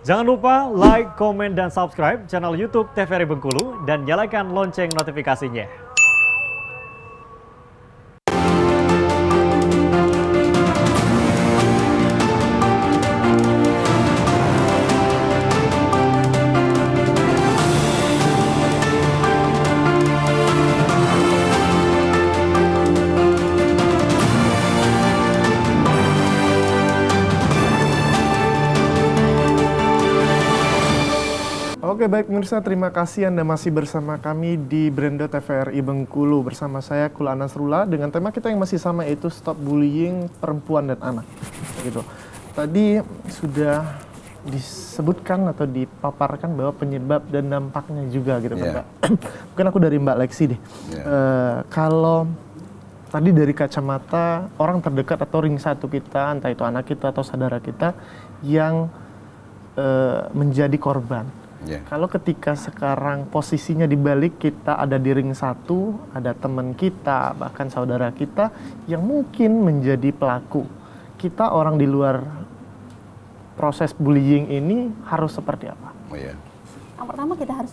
Jangan lupa like, komen, dan subscribe channel YouTube TVRI Bengkulu dan nyalakan lonceng notifikasinya. Oke, baik pemirsa, terima kasih Anda masih bersama kami di Brendo TVRI Bengkulu. Bersama saya Kula Nasrullah dengan tema kita yang masih sama, yaitu Stop Bullying Perempuan dan Anak. Gitu. Tadi sudah disebutkan atau dipaparkan bahwa penyebab dan dampaknya juga gitu kan, Mbak. Mungkin aku dari Mbak Lexi deh. Kalau tadi dari kacamata orang terdekat atau ring satu kita, entah itu anak kita atau saudara kita yang menjadi korban. Kalau ketika sekarang posisinya dibalik, kita ada di ring satu, ada teman kita, bahkan saudara kita yang mungkin menjadi pelaku. Kita orang di luar proses bullying ini harus seperti apa? Yang pertama kita harus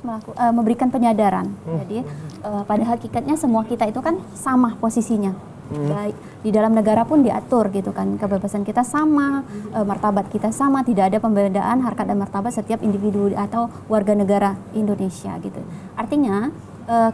memberikan penyadaran. Jadi pada hakikatnya semua kita itu kan sama posisinya. Baik di dalam negara pun diatur gitu kan, kebebasan kita sama, martabat kita sama, tidak ada pembedaan harkat dan martabat setiap individu atau warga negara Indonesia gitu. Artinya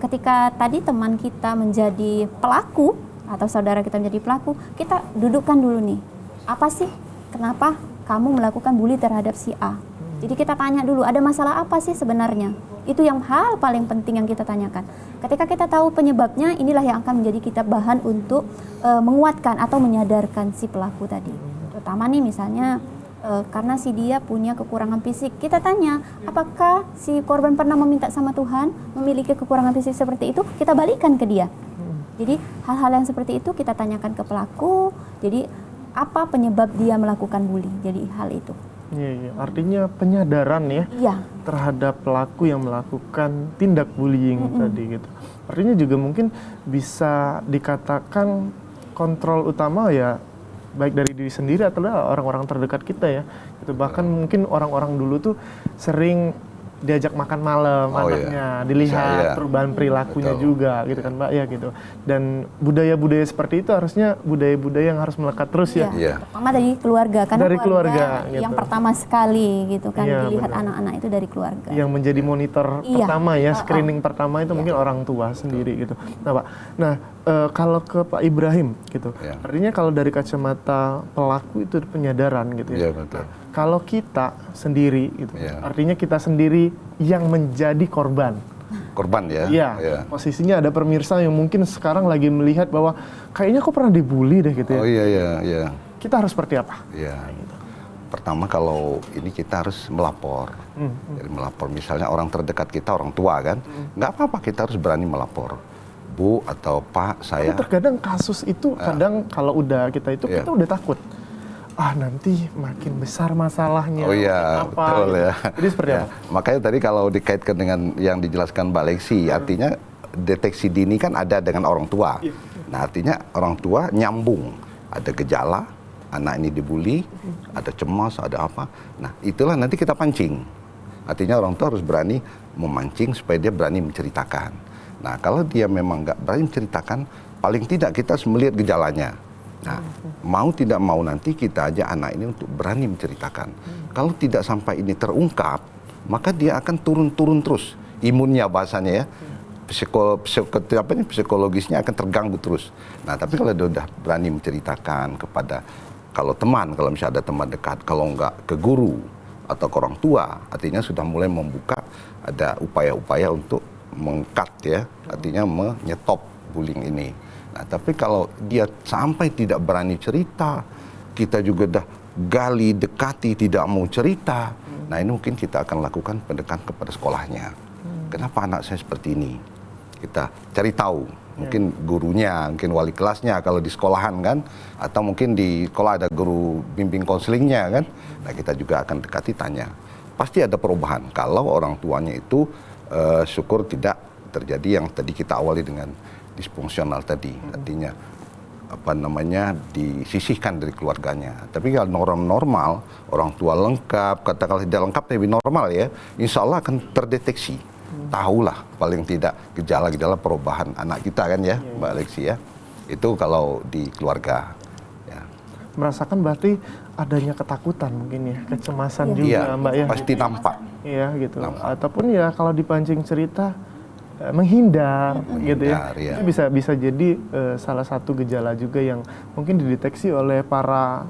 ketika tadi teman kita menjadi pelaku atau saudara kita menjadi pelaku, kita dudukkan dulu nih, apa sih kenapa kamu melakukan bully terhadap si A? Jadi kita tanya dulu, ada masalah apa sih sebenarnya? Itu yang hal paling penting yang kita tanyakan. Ketika kita tahu penyebabnya, inilah yang akan menjadi kita bahan untuk menguatkan atau menyadarkan si pelaku tadi. Terutama nih misalnya karena si dia punya kekurangan fisik, kita tanya, apakah si korban pernah meminta sama Tuhan memiliki kekurangan fisik seperti itu? Kita balikan ke dia. Jadi hal-hal yang seperti itu kita tanyakan ke pelaku. Jadi apa penyebab dia melakukan bully? Jadi hal itu. Iya, artinya penyadaran ya terhadap pelaku yang melakukan tindak bullying tadi gitu. Artinya juga mungkin bisa dikatakan kontrol utama ya baik dari diri sendiri atau orang-orang terdekat kita ya. Itu bahkan mungkin orang-orang dulu tuh sering diajak makan malam anaknya, dilihat perubahan perilakunya juga gitu kan Mbak ya gitu. Dan budaya-budaya seperti itu harusnya budaya-budaya yang harus melekat terus ya. Pertama dari keluarga, karena dari keluarga yang gitu. Pertama sekali gitu kan dilihat anak-anak itu dari keluarga. Yang menjadi monitor pertama ya, screening pertama itu mungkin orang tua sendiri gitu. Nah Pak, kalau ke Pak Ibrahim gitu, artinya kalau dari kacamata pelaku itu penyadaran gitu ya. Kalau kita sendiri gitu, artinya kita sendiri yang menjadi korban. Korban ya? Iya. Posisinya ada pemirsa yang mungkin sekarang lagi melihat bahwa kayaknya kok pernah dibully deh gitu ya. Oh iya. Kita harus seperti apa? Iya. Pertama kalau ini kita harus melapor. Jadi melapor misalnya orang terdekat kita, orang tua kan. Nggak apa-apa, kita harus berani melapor. Bu atau Pak, saya. Tapi terkadang kasus itu kadang kalau udah kita itu kita udah takut. Nanti makin besar masalahnya. Oh iya, betul ya. Jadi seperti apa? Makanya tadi kalau dikaitkan dengan yang dijelaskan Mbak Lexi, artinya deteksi dini kan ada dengan orang tua. Nah artinya orang tua nyambung. Ada gejala, anak ini dibully, ada cemas, ada apa. Nah itulah nanti kita pancing. Artinya orang tua harus berani memancing supaya dia berani menceritakan. Nah kalau dia memang nggak berani menceritakan, paling tidak kita harus melihat gejalanya. Nah, mau tidak mau nanti kita ajak anak ini untuk berani menceritakan. Kalau tidak sampai ini terungkap, maka dia akan turun-turun terus. Imunnya bahasanya ya, psikologisnya akan terganggu terus. Nah, tapi kalau dia sudah berani menceritakan kepada, kalau misalnya ada teman dekat, kalau enggak ke guru atau ke orang tua, artinya sudah mulai membuka, ada upaya-upaya untuk meng-cut ya, artinya menyetop bullying ini. Nah, tapi kalau dia sampai tidak berani cerita, kita juga dah gali, dekati, tidak mau cerita. Nah, ini mungkin kita akan lakukan pendekatan kepada sekolahnya. Kenapa anak saya seperti ini? Kita cari tahu. Mungkin gurunya, mungkin wali kelasnya kalau di sekolahan kan. Atau mungkin di sekolah ada guru bimbing konselingnya kan. Nah, kita juga akan dekati, tanya. Pasti ada perubahan. Kalau orang tuanya itu syukur tidak terjadi yang tadi kita awali dengan disfungsional tadi. Artinya disisihkan dari keluarganya. Tapi kalau normal, orang tua lengkap, katakanlah tidak lengkap lebih normal ya, insya Allah akan terdeteksi. Tahulah paling tidak gejala-gejala perubahan anak kita kan ya, Mbak Lexi ya. Itu kalau di keluarga. Ya. Merasakan berarti adanya ketakutan mungkin ya, kecemasan juga Iya, Mbak ya. pasti nampak. Iya gitu. Nampak. Ataupun ya kalau dipancing cerita menghindar gitu ya. Iya. Itu bisa jadi salah satu gejala juga yang mungkin dideteksi oleh para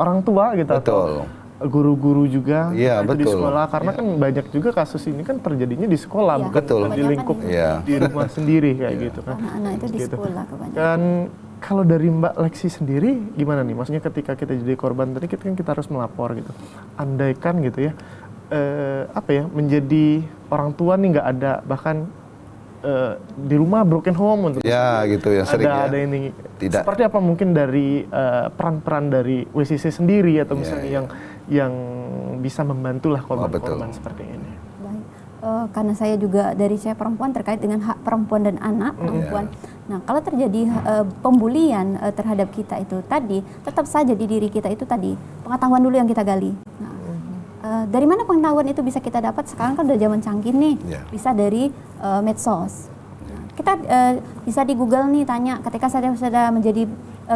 orang tua gitu Betul. atau guru-guru juga Iya, itu di betul. sekolah karena kan banyak juga kasus ini kan terjadinya di sekolah Iya, bukan betul. di lingkup Iya. di rumah sendiri kayak gitu kan. Anak-anak itu di Gitu. sekolah kebanyakan. Dan kalau dari Mbak Lexi sendiri gimana nih? Maksudnya ketika kita jadi korban tadi kita harus melapor gitu. Andaikan gitu ya, menjadi orang tua nih nggak ada bahkan di rumah broken home untuk Ya gitu yang sering ya. ada ini. Tidak. Seperti apa mungkin dari peran-peran dari WCC sendiri atau misalnya yang bisa membantulah korban-korban seperti ini. Baik. Karena saya juga dari saya perempuan terkait dengan hak perempuan dan anak perempuan. Nah, kalau terjadi pembulian terhadap kita itu tadi, tetap saja di diri kita itu tadi pengetahuan dulu yang kita gali. Nah, dari mana pengetahuan itu bisa kita dapat? Sekarang kan udah zaman canggih nih, bisa dari medsos. Nah, kita bisa di Google nih tanya, ketika saya sudah menjadi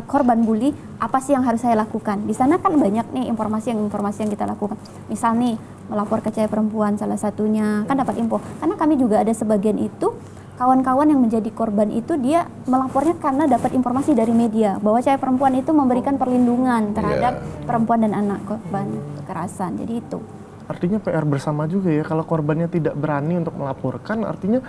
korban bully, apa sih yang harus saya lakukan? Di sana kan banyak nih informasi yang kita lakukan. Misal nih, melapor ke Cahaya Perempuan salah satunya, kan dapat info. Karena kami juga ada sebagian itu, kawan-kawan yang menjadi korban itu dia melapornya karena dapat informasi dari media bahwa Cahaya Perempuan itu memberikan perlindungan terhadap perempuan dan anak korban kekerasan. Jadi itu. Artinya PR bersama juga ya, kalau korbannya tidak berani untuk melaporkan, artinya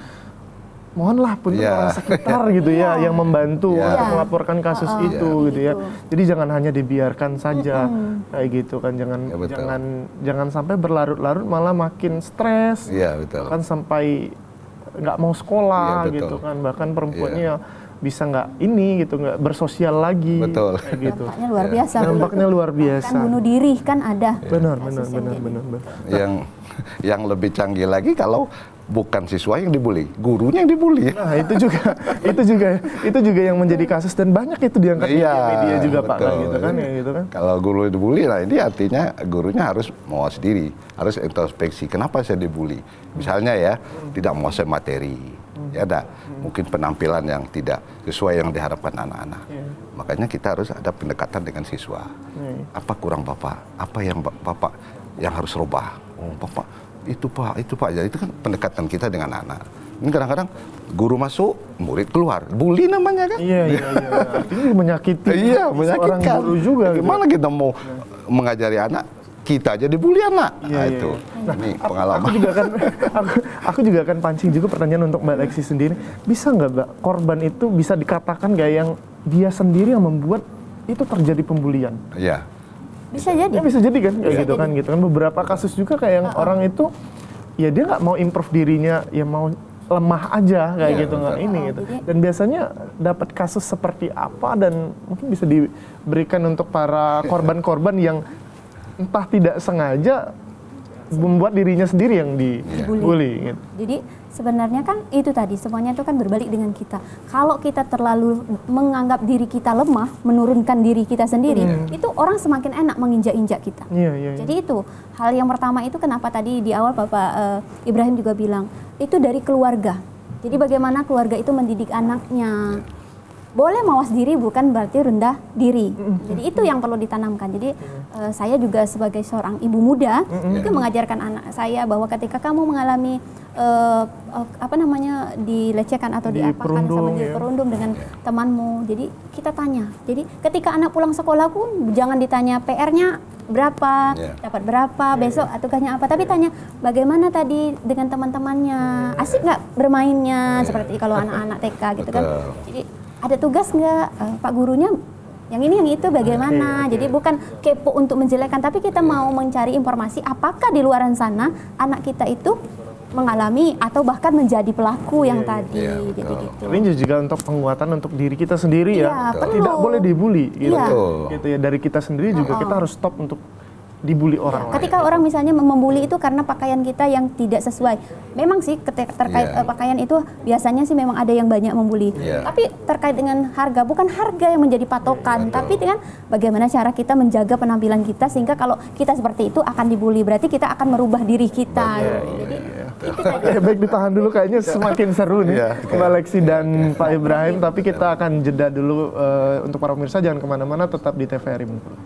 mohonlah pun orang sekitar gitu ya yang membantu untuk melaporkan kasus itu gitu ya. Jadi jangan hanya dibiarkan saja kayak gitu kan, jangan sampai berlarut-larut malah makin stres. Kan sampai nggak mau sekolah gitu kan, bahkan perempuannya bisa nggak nggak bersosial lagi. Kayak gitu. Dampaknya luar biasa. Dampaknya luar biasa. Kan bunuh diri kan ada. Benar. Yang lebih canggih lagi kalau bukan siswa yang dibully, gurunya yang dibully. Nah, itu juga yang menjadi kasus dan banyak itu diangkat di media juga Pak kan gitu kan ya gitu kan. Kalau guru dibully, nah ini artinya gurunya harus mawas diri, harus introspeksi. Kenapa saya dibully? Misalnya ya, tidak menguasai materi. Ya ada mungkin penampilan yang tidak sesuai yang diharapkan anak-anak. Makanya kita harus ada pendekatan dengan siswa. Apa kurang Bapak? Apa yang Bapak yang harus rubah? Oh, Bapak itu Pak. Jadi itu kan pendekatan kita dengan anak. Ini kadang-kadang guru masuk, murid keluar. Bully namanya kan? Iya. Artinya menyakiti. Iya, menyakitkan. Seorang guru juga. Gimana kita mau mengajari anak, kita aja dibully anak. Nah, itu. Nah, ini pengalaman. Aku juga akan pancing juga pertanyaan untuk Mbak Lexi sendiri. Bisa nggak Mbak, korban itu bisa dikatakan nggak yang dia sendiri yang membuat itu terjadi pembulian? Iya. Bisa jadi. Ya bisa jadi kan, kayak gitu kan. Beberapa kasus juga kayak yang orang itu, ya dia nggak mau improve dirinya, ya mau lemah aja kayak gitu nggak ini gitu. Dan biasanya dapat kasus seperti apa dan mungkin bisa diberikan untuk para korban-korban yang entah tidak sengaja membuat dirinya sendiri yang dibully gitu. Jadi sebenarnya kan itu tadi semuanya itu kan berbalik dengan kita. Kalau kita terlalu menganggap diri kita lemah, menurunkan diri kita sendiri, itu orang semakin enak menginjak-injak kita. Jadi itu hal yang pertama itu kenapa tadi di awal Bapak Ibrahim juga bilang itu dari keluarga. Jadi bagaimana keluarga itu mendidik anaknya. Boleh mawas diri bukan berarti rendah diri. Jadi itu yang perlu ditanamkan. Jadi saya juga sebagai seorang ibu muda itu mengajarkan anak saya bahwa ketika kamu mengalami dilecehkan atau diapakan sama diperundung dengan temanmu. Jadi kita tanya. Jadi ketika anak pulang sekolah pun jangan ditanya PR-nya berapa, dapat berapa, besok tugasnya apa, tapi tanya bagaimana tadi dengan teman-temannya, asik nggak bermainnya, seperti kalau anak-anak TK gitu kan. Jadi ada tugas nggak, Pak gurunya yang ini yang itu bagaimana. Jadi bukan kepo untuk menjelekkan, tapi kita mau mencari informasi apakah di luaran sana anak kita itu mengalami atau bahkan menjadi pelaku yang tadi. Jadi gitu. Ini juga untuk penguatan untuk diri kita sendiri ya. Perlu. Tidak boleh dibully gitu. Iya. Gitu ya, dari kita sendiri juga kita harus stop untuk dibully orang lain. Ketika orang misalnya membuli itu karena pakaian kita yang tidak sesuai. Memang sih terkait pakaian itu biasanya sih memang ada yang banyak membuli. Tapi terkait dengan harga, bukan harga yang menjadi patokan, tapi dengan bagaimana cara kita menjaga penampilan kita sehingga kalau kita seperti itu akan dibuli, berarti kita akan merubah diri kita. Jadi itu tadi. Baik, ditahan dulu, kayaknya semakin seru nih Mbak Lexi dan Pak Ibrahim, tapi kita akan jeda dulu. Untuk para pemirsa jangan kemana-mana, tetap di TVRI Bengkulu.